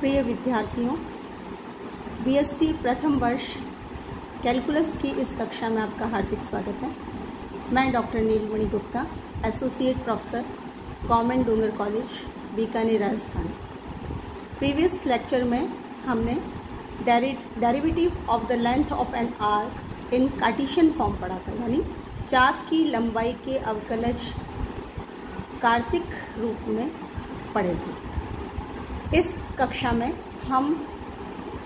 प्रिय विद्यार्थियों, बीएससी प्रथम वर्ष कैलकुलस की इस कक्षा में आपका हार्दिक स्वागत है। मैं doctor Neelmani Gupta, associate professor, government Dungar college, Bikaner, Rajasthan. Previous lecture में हमने derivative of the length of an arc in cartesian form पढ़ा था, यानी चाप की लंबाई के अवकलज कार्तिक रूप में पढ़े थे। इस कक्षा में हम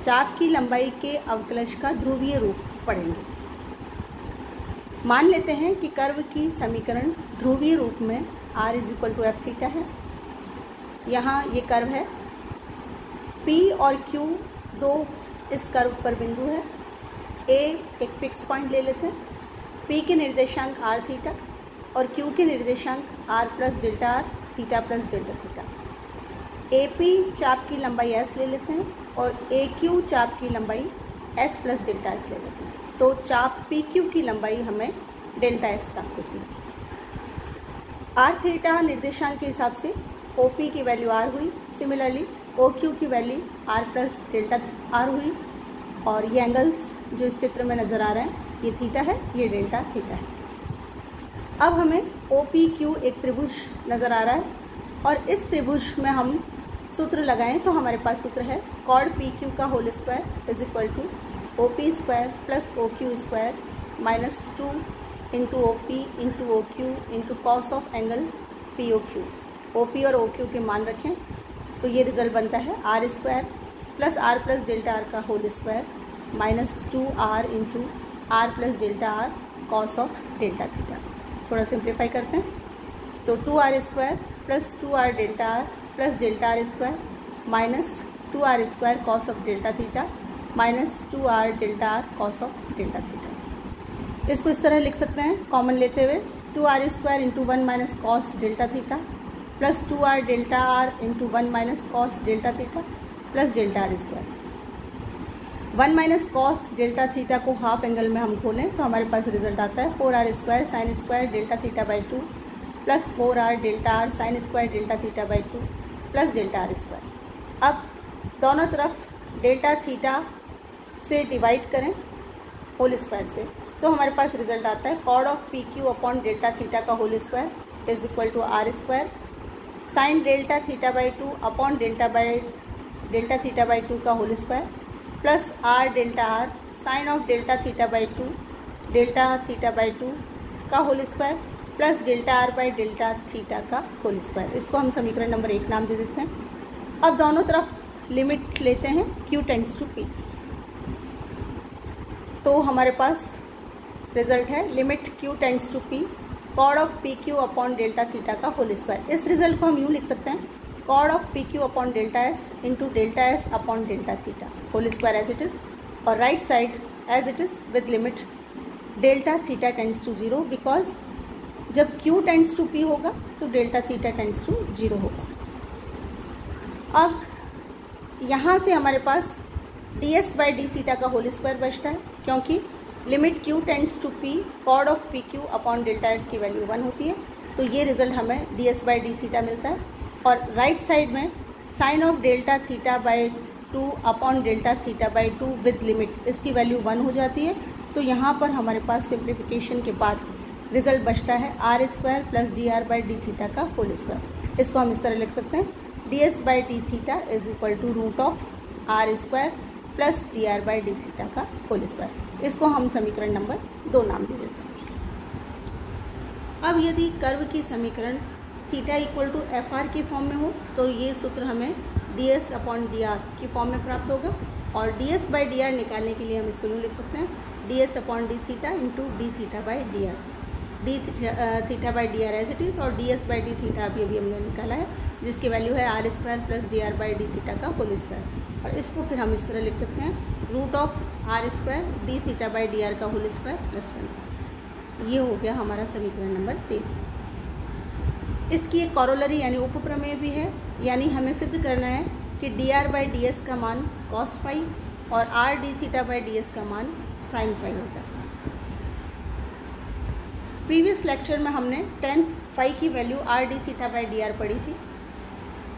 चाप की लंबाई के अवकलज का ध्रुवीय रूप पढ़ेंगे। मान लेते हैं कि कर्व की समीकरण ध्रुवीय रूप में r = f थीटा है। यहाँ ये कर्व है, P और Q दो इस कर्व पर बिंदु है। A एक फिक्स पॉइंट ले लेते हैं, P के निर्देशांक r थीटा और Q के निर्देशांक r plus delta r, theta plus delta theta. AP चाप की लंबाई s ले लेते हैं और AQ चाप की लंबाई s प्लस डेल्टा s ले लेते हैं। तो चाप PQ की लंबाई हमें डेल्टा s प्राप्त होती है। r थीटा निर्देशांक के हिसाब से OP की वैल्यू r हुई। सिमिलरली OQ की value r plus delta r हुई। और ये एंगल्स जो इस चित्र में नज़र आ रहे हैं, ये थीटा है, ये डेल्टा थीटा है। अब हमें OPQ एक त्रिभुज नज़र आ रहा है और इस त्रिभुज में हम सूत्र लगाएं तो हमारे पास सूत्र है कॉड PQ का whole square is equal to OP square plus OQ square minus 2 into OP into OQ into cos of angle POQ। OP और OQ के मान रखें तो ये रिजल्ट बनता है r square plus r plus delta r का whole square minus 2r into r plus delta r cos of delta theta. थोड़ा सिंप्लीफाई करते हैं तो 2r square plus 2r delta r plus delta r square minus 2r square cos of delta theta minus 2r delta r cos of delta theta. इसको इस तरह लिख सकते हैं कॉमन लेते हुए 2r square into 1 minus cos delta theta plus 2r delta r into 1 minus cos delta theta plus delta r square. 1 minus cos delta theta को half angle में हम खोलें तो हमारे पास रिजल्ट आता है 4r square sine square delta theta by 2 plus 4r delta r sine square delta theta by 2 plus delta r square. अब दोनों तरफ डेल्टा थीटा से डिवाइड करें होल स्क्वायर से तो हमारे पास रिजल्ट आता है कॉड of PQ upon delta theta का whole square is equal to r square sine delta theta by 2 upon delta theta by 2 का whole square plus r delta r sine of delta theta by 2 delta theta by 2 का whole square plus delta r by delta theta का whole square. इसको हम समीकरण number 1 नाम दे देते हैं। अब दोनों तरफ लिमिट लेते हैं Q टेंड्स टू P तो हमारे पास रिजल्ट है limit Q tends to P कॉड of PQ upon delta theta का होल स्क्वायर। इस रिजल्ट को हम यूँ लिख सकते हैं कॉड of PQ upon delta S into delta S upon delta theta whole square as it is और right side as it is with limit delta theta tends to 0 because जब Q टेंड्स टू P होगा तो delta theta tends to 0 होगा। अब यहाँ से हमारे पास ds बाई डी थीटा का होल स्क्वायर बचता है क्योंकि limit Q tends to P कॉड of PQ upon delta S की वैल्यू 1 होती है। तो ये रिजल्ट हमें ds बाई डी थीटा मिलता है और राइट साइड में sine of delta theta by 2 upon delta theta by 2 with limit इसकी वैल्यू 1 हो जाती है। तो यहाँ पर हमारे पास सिंप्लीफिकेशन के बाद रिजल्ट बचता है r square plus dr by D theta का होल स्क्वायर। इसको हम इस तरह लिख सकते हैं ds by D theta is equal to root of r square plus dr by D theta का होल स्क्वायर। इसको हम समीकरण नंबर 2 नाम दे देते हैं। अब यदि कर्व की समीकरण थीटा इक्वल टू FR की फॉर्म में हो तो ये सूत्र हमें ds अपॉन dr की फॉर्म में प्राप्त होगा और ds बाई dr निकालने के लिए हम इसको यूँ लिख सकते हैं ds upon d theta into d theta by dr d theta by d r as it is और ds बाई डी थीटा अभी हमने निकाला है जिसकी वैल्यू है r square plus dr by D theta का होल स्क्वायर। और इसको फिर हम इस तरह लिख सकते हैं root of r square d theta by d r का होल स्क्वायर प्लस 1। ये हो गया हमारा समीकरण नंबर 3। इसकी एक कॉरोलरी यानी उपप्रमेय भी है, यानी हमें सिद्ध करना है कि dr बाई ds का मान cos फाई और r D theta by ds का मान साइन फाई होता है। प्रीवियस लेक्चर में हमने 10 फाई की value r D theta by d are पढ़ी थी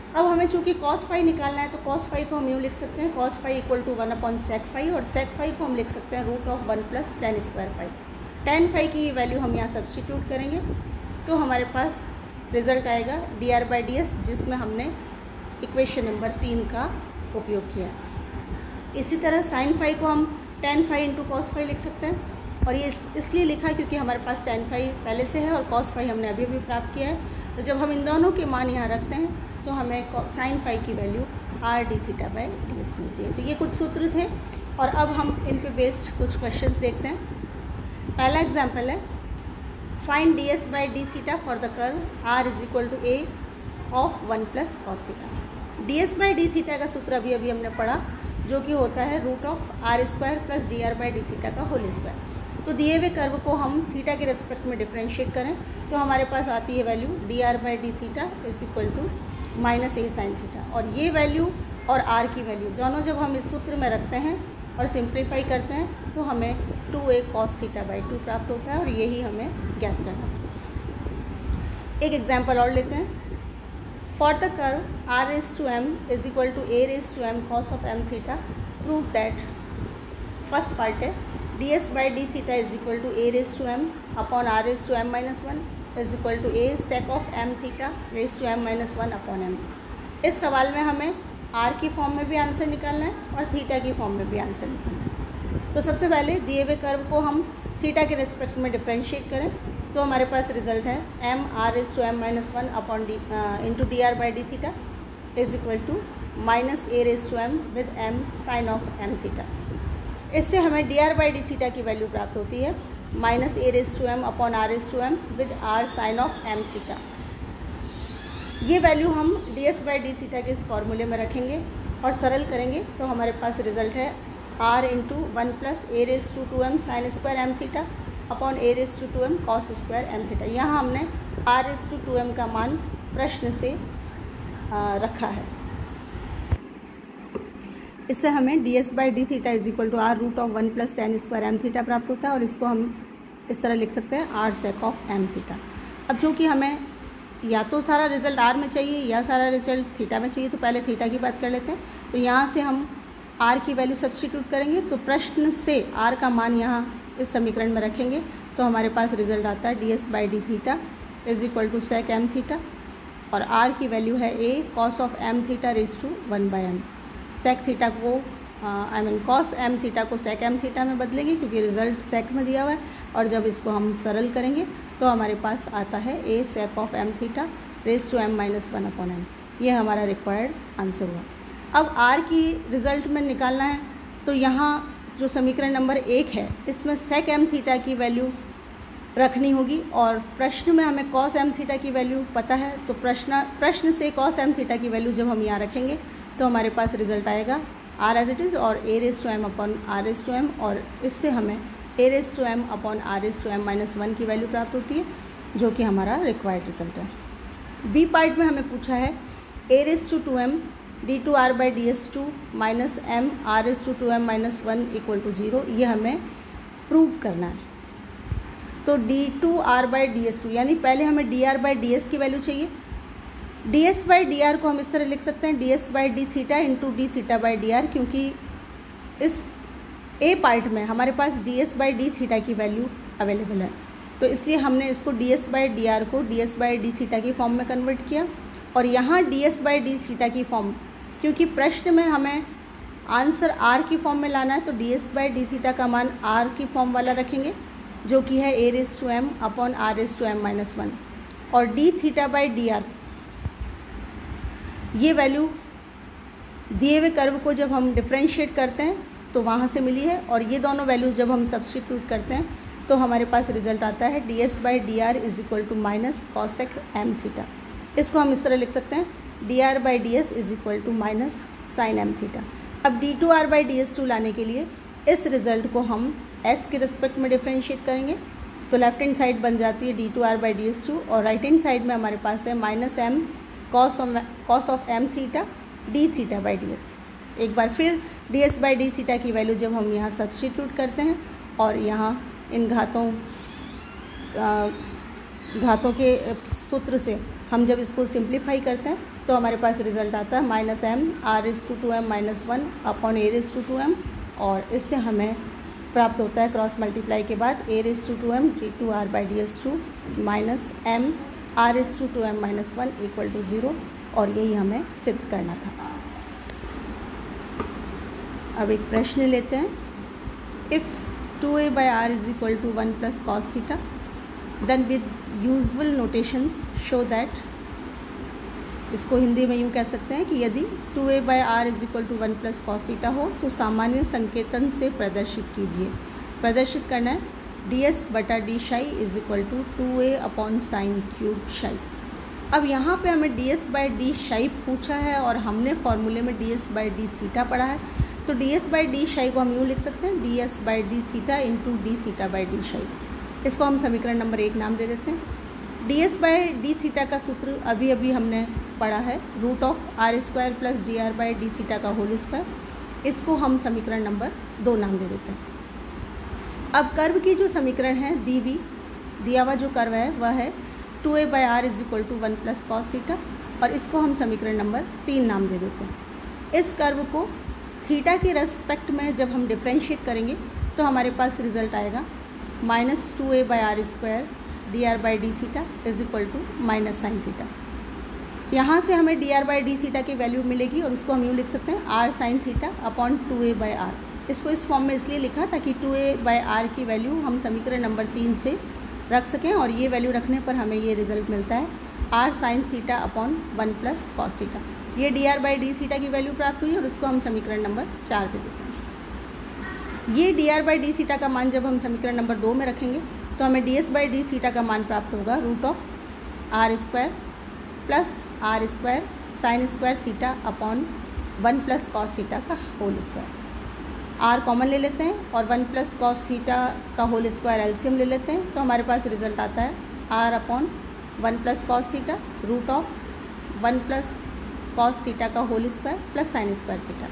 अब हमें चूँकि कॉस फाई निकालना है तो कॉस फाई को हम यूँ लिख सकते हैं cos phi equal to 1 upon sec phi, और सेक फाई को हम लिख सकते हैं root of 1 plus tan square phi. Tan phi की ये वैल्यू हम यहाँ सब्सटीट्यूट करेंगे तो हमारे पास रिजल्ट आएगा dr/ds, जिसमें हमने इक्वेशन नंबर 3 का उपयोग किया। इसी तरह साइन फाई को हम tan phi into cos phi लिख सकते हैं, और ये इसलिए लिखा क्योंकि हमारे पास टेन फाई पहले से है और कॉस फाई हमने अभी अभी प्राप्त किया है। तो जब हम इन दोनों के मान यहाँ रखते हैं तो हमें साइन फाई की वैल्यू r/d(θ/ds) मिलती है। तो ये कुछ सूत्र थे, और अब हम इन पे बेस्ड कुछ क्वेश्चंस देखते हैं। पहला एग्जांपल है find ds/d(θ) for the curve r = a of 1 plus cos theta. ds/d(θ) का सूत्र अभी अभी हमने पढ़ा, जो कि होता है root of r² plus dr/d(θ) का होल स्क्वायर। तो दिए हुए कर्व को हम थीटा के रेस्पेक्ट में डिफरेंशिएट करें तो हमारे पास आती है value dr/d(θ = -a sin theta, और ये वैल्यू और r की वैल्यू दोनों जब हम इस सूत्र में रखते हैं और सिंप्लीफाई करते हैं तो हमें 2a cos θ/2 प्राप्त होता है, और यही हमें ज्ञात करना था। एक एग्जाम्पल और लेते हैं। For the curve r(m) = a(m) cos of m theta, prove that first part है ds/d(θ) = a(m) upon r(m - 1) = a sec of m theta (m - 1) upon m। इस सवाल में हमें r की फॉर्म में भी आंसर निकालना है और थीटा की फॉर्म में भी आंसर निकालना है। तो सबसे पहले दिए हुए कर्व को हम थीटा के रेस्पेक्ट में डिफरेंशिएट करें तो हमारे पास रिजल्ट है m r(m - 1) upon into dr/d(θ) = -a(m) with m sine of m theta. इससे हमें dr/d(θ) की वैल्यू प्राप्त होती है -a(m) upon r(m) with r sine of m theta. ये वैल्यू हम ds/d(θ) के इस फॉर्मूले में रखेंगे और सरल करेंगे तो हमारे पास रिजल्ट है r × 1 plus a(2m) sine square m theta upon a(2m) cos square m theta. यहाँ हमने r(2m) का मान प्रश्न से रखा है। इससे हमें ds/d(θ) = r root of 1 plus tan square m theta प्राप्त होता है, और इसको हम इस तरह लिख सकते हैं r sec of m theta. अब चूँकि हमें या तो सारा रिजल्ट r में चाहिए या सारा रिजल्ट थीटा में चाहिए, तो पहले थीटा की बात कर लेते हैं। तो यहाँ से हम r की वैल्यू सब्सटीट्यूट करेंगे, तो प्रश्न से r का मान यहाँ इस समीकरण में रखेंगे तो हमारे पास रिजल्ट आता है ds/d(θ) = sec m थीटा, और r की वैल्यू है a cos of m theta (1/m)। Sec theta को कॉस एम थीटा को सेक एम थीटा में बदलेंगे क्योंकि रिजल्ट सेक में दिया हुआ है, और जब इसको हम सरल करेंगे तो हमारे पास आता है a sec of m theta (m - 1) upon m। ये हमारा रिक्वायर्ड आंसर हुआ। अब r की रिज़ल्ट में निकालना है तो यहाँ जो समीकरण नंबर 1 है इसमें सेक m थीटा की वैल्यू रखनी होगी, और प्रश्न में हमें कॉस m थीटा की वैल्यू पता है, तो प्रश्न से कॉस m थीटा की वैल्यू जब हम यहाँ रखेंगे तो हमारे पास रिजल्ट आएगा r एज इट इज़ और a(m) अपॉन r(m), और इससे हमें a(m) अपॉन r(m - 1) की वैल्यू प्राप्त होती है, जो कि हमारा रिक्वायर्ड रिजल्ट है। बी पार्ट में हमें पूछा है a(2m) d2r/ds2 minus m r(2m - 1) = 0। ये हमें प्रूव करना है। तो d2r/ds2 यानी पहले हमें dr/ds की वैल्यू चाहिए। ds/dr को हम इस तरह लिख सकते हैं ds/dθ इंटू dθ/dr, क्योंकि इस a पार्ट में हमारे पास ds/dθ की वैल्यू अवेलेबल है, तो इसलिए हमने इसको ds/dr को ds/dθ की फॉर्म में कन्वर्ट किया, और यहाँ ds/dθ की फॉर्म, क्योंकि प्रश्न में हमें आंसर r की फॉर्म में लाना है तो ds/dθ का मान r की फॉर्म वाला रखेंगे, जो कि है a(m) अपॉन r(m - 1), और dθ/dr ये वैल्यू दिए हुए कर्व को जब हम डिफरेंशिएट करते हैं तो वहाँ से मिली है, और ये दोनों वैल्यूज़ जब हम सब्सटीट्यूट करते हैं तो हमारे पास रिजल्ट आता है ds/dr = -cosec m थीटा। इसको हम इस तरह लिख सकते हैं dr/ds = -sin m थीटा। अब d2r/ds2 लाने के लिए इस रिज़ल्ट को हम s के रिस्पेक्ट में डिफरेंशिएट करेंगे, तो लेफ्ट हैंड साइड बन जाती है d2r/ds2, और राइट हैंड साइड में हमारे पास है -m cos of m theta dθ/ds। एक बार फिर ds/dθ की वैल्यू जब हम यहाँ सब्सटीट्यूट करते हैं और यहाँ इन घातों के सूत्र से हम जब इसको सिंप्लीफाई करते हैं तो हमारे पास रिजल्ट आता है minus M R is to 2m minus 1 upon a is to 2m, और इससे हमें प्राप्त होता है क्रॉस मल्टीप्लाई के बाद A is to 2m d2r by D S two minus M R is to 2m minus 1 equal to 0, और यही हमें सिद्ध करना था। अब एक प्रश्न लेते हैं। If 2a by r is equal to 1 plus cos theta then with usual notations show that, इसको हिंदी में यूँ कह सकते हैं कि यदि 2a by r is equal to 1 plus cos theta हो तो सामान्य संकेतन से प्रदर्शित कीजिए। प्रदर्शित करना है ds बटा d psi is equal to 2a upon sine cube psi. अब यहाँ पे हमें ds बाई डी शाई पूछा है और हमने फॉर्मूले में ds बाई डी थीटा पढ़ा है, तो ds बाई डी शाई को हम यूँ लिख सकते हैं ds by D theta into d theta by D शाई। इसको हम समीकरण नंबर 1 नाम दे देते हैं। ds बाई डी थीटा का सूत्र अभी अभी हमने पढ़ा है, root of r square plus d are by D theta का होल स्क्वायर। इसको हम समीकरण नंबर 2 नाम दे देते हैं। अब कर्व की जो समीकरण है दिया हुआ जो कर्व है वह है 2a by r is equal to 1 plus cos theta, और इसको हम समीकरण नंबर 3 नाम दे देते हैं। इस कर्व को थीटा के रेस्पेक्ट में जब हम डिफ्रेंशिएट करेंगे तो हमारे पास रिजल्ट आएगा minus 2a by r square d are by D theta is equal to minus sine theta. यहाँ से हमें d are by D theta की वैल्यू मिलेगी और उसको हम यूँ लिख सकते हैं r sine theta upon 2a by r. इसको इस फॉर्म में इसलिए लिखा ताकि 2a बाई आर की वैल्यू हम समीकरण नंबर 3 से रख सकें, और ये वैल्यू रखने पर हमें ये रिजल्ट मिलता है R sine theta upon 1 plus cos theta. ये D are by D theta की वैल्यू प्राप्त हुई और उसको हम समीकरण नंबर 4 दे देते हैं। ये D are by D theta का मान जब हम समीकरण नंबर 2 में रखेंगे तो हमें d s by D theta का मान प्राप्त होगा root of r square plus r square sine square theta upon 1 plus cos theta का होल स्क्वायर। आर कॉमन ले लेते हैं और 1 प्लस कॉस थीटा का होल स्क्वायर एलसीएम ले लेते हैं, तो हमारे पास रिजल्ट आता है r upon 1 plus cos theta root of 1 plus cos theta का whole square plus sign square theta.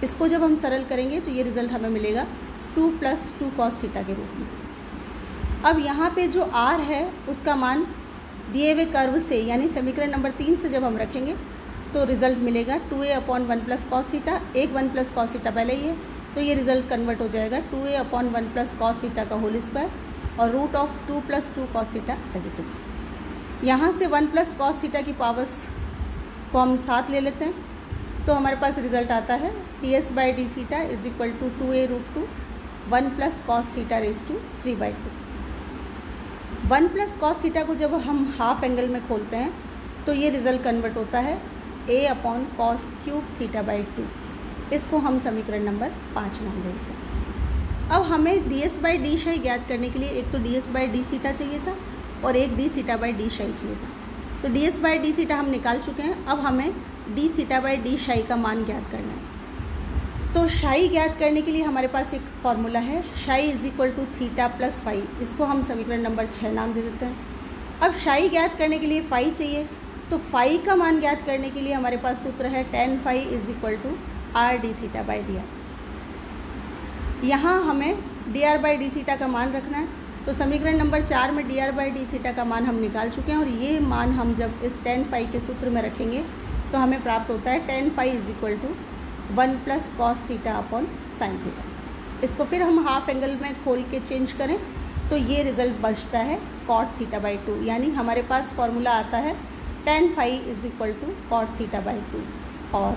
इसको जब हम सरल करेंगे तो ये रिजल्ट हमें मिलेगा 2 प्लस 2 कॉस थीटा के रूप में। अब यहाँ पे जो आर है उसका मान दिए हुए कर्व से यानी समीकरण नंबर 3 से जब हम रखेंगे तो रिजल्ट मिलेगा 2a upon 1 plus cos theta, एक 1 प्लस कॉस थीटा पहले ही है तो ये रिजल्ट कन्वर्ट हो जाएगा 2a upon 1 plus cos theta का होल स्क्वायर और root of 2 plus 2 cos theta as it is. यहाँ से 1 प्लस कॉस थीटा की पावर्स को हम साथ ले लेते हैं तो हमारे पास रिजल्ट आता है ds by D theta is equal to 2a root 2 1 plus cos theta raise to 3/2। 1 plus cos theta को जब हम हाफ एंगल में खोलते हैं तो ये रिजल्ट कन्वर्ट होता है a upon cos cube theta by 2। इसको हम समीकरण नंबर 5 नाम देते हैं। अब हमें ds बाई डी शाई ज्ञात करने के लिए एक तो ds बाई डी थीटा चाहिए था और एक d थीटा बाई डी शाई चाहिए था, तो ds बाई डी थीटा हम निकाल चुके हैं। अब हमें d थीटा बाई डी शाई का मान ज्ञात करना है। तो शाई ज्ञात करने के लिए हमारे पास एक फॉर्मूला है psi is equal to theta plus phi, इसको हम समीकरण नंबर 6 नाम दे देते हैं। अब शाई ज्ञात करने के लिए फाई चाहिए, तो फाई का मान ज्ञात करने के लिए हमारे पास सूत्र है tan phi is equal to r d theta by d r. यहाँ हमें d are by D theta का मान रखना है, तो समीकरण नंबर 4 में d are by D theta का मान हम निकाल चुके हैं और ये मान हम जब इस tan फाई के सूत्र में रखेंगे तो हमें प्राप्त होता है tan phi is equal to 1 plus cos theta upon sine theta. इसको फिर हम हाफ एंगल में खोल के चेंज करें तो ये रिज़ल्ट बचता है कॉट थीटा बाई 2, यानी हमारे पास फॉर्मूला आता है tan phi is equal to cot theta by 2, और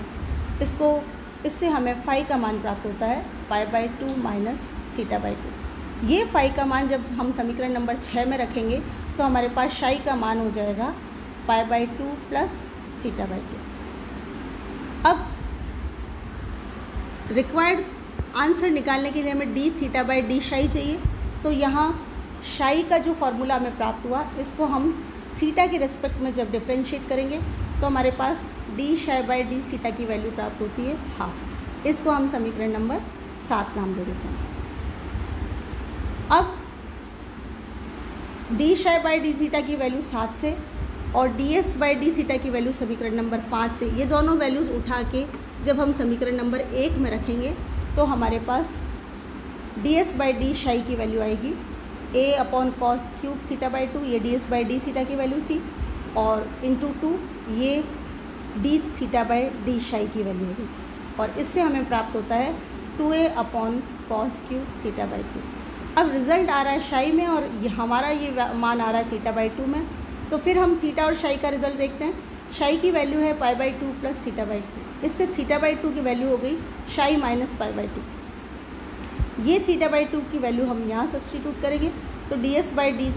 इससे हमें फाई का मान प्राप्त होता है pi by 2 minus theta by 2। ये फाई का मान जब हम समीकरण नंबर 6 में रखेंगे तो हमारे पास शाई का मान हो जाएगा pi by 2 plus theta by 2। अब रिक्वायर्ड आंसर निकालने के लिए हमें डी थीटा बाई डी शाई चाहिए, तो यहाँ शाई का जो फॉर्मूला हमें प्राप्त हुआ इसको हम थीटा के रेस्पेक्ट में जब डिफ्रेंशिएट करेंगे तो हमारे पास डी शाई बाई डी थीटा की वैल्यू प्राप्त होती है हाफ। इसको हम समीकरण नंबर 7 नाम दे देते हैं। अब डी शाई बाई डी थीटा की वैल्यू 7 से और D s by D theta की वैल्यू समीकरण नंबर 5 से, ये दोनों वैल्यूज़ उठा के जब हम समीकरण नंबर 1 में रखेंगे तो हमारे पास डी एस बाई डी शाई की वैल्यू आएगी a upon cos cube theta by 2, ये D s by D theta की वैल्यू थी, और इंटू 2 ये डी थीटा बाई डी शाई की वैल्यू होगी, और इससे हमें प्राप्त होता है 2a upon cos cube theta by 2। अब रिज़ल्ट आ रहा है शाई में और हमारा ये मान आ रहा है थीटा बाई 2 में, तो फिर हम थीटा और शाई का रिज़ल्ट देखते हैं। शाई की वैल्यू है pi by 2 plus theta by 2, इससे थीटा बाई 2 की वैल्यू हो गई शाई माइनस पाई बाई 2। ये थीटा बाई 2 की वैल्यू हम यहाँ सब्सटीट्यूट करेंगे, तो डी एस बाई डी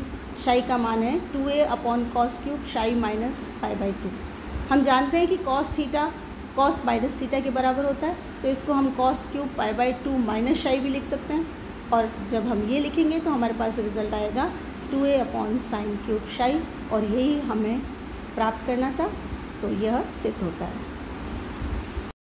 शाई का मान है 2a अपॉन कॉस क्यूब शाई माइनस पाई बाई 2। हम जानते हैं कि cos theta cos minus theta के बराबर होता है, तो इसको हम cos cube pi by 2 minus शाई भी लिख सकते हैं, और जब हम ये लिखेंगे तो हमारे पास रिज़ल्ट आएगा 2a अपॉन साइन क्यूब शाई, और यही हमें प्राप्त करना था, तो यह सिद्ध होता है।